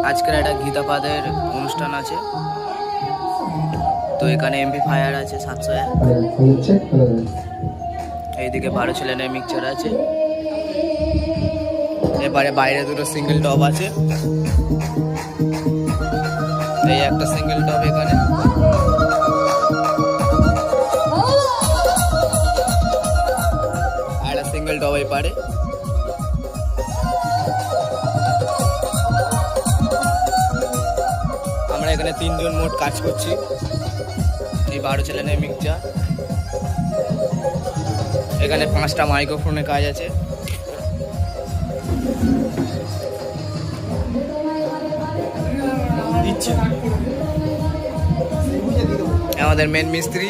আজকের একটা গীতাপাদের অনুষ্ঠান আছে, তো এখানে এমপ্লিফায়ার আছে 701, এইদিকে 12 ছেলেনের মিক্সচার আছে, এবারে বাইরে দুটো সিঙ্গেল টপ আছে, এই একটা সিঙ্গেল টপ এখানে, আর একটা সিঙ্গেল টপ এই পারে। আমরা এখানে 3 জন মোট কাজ করছি, এই 12 ছেলেনের মিক্সচার। এখানে 5টা মাইক্রোফোনের কাজ আছে। আমাদের মেন মিস্ত্রি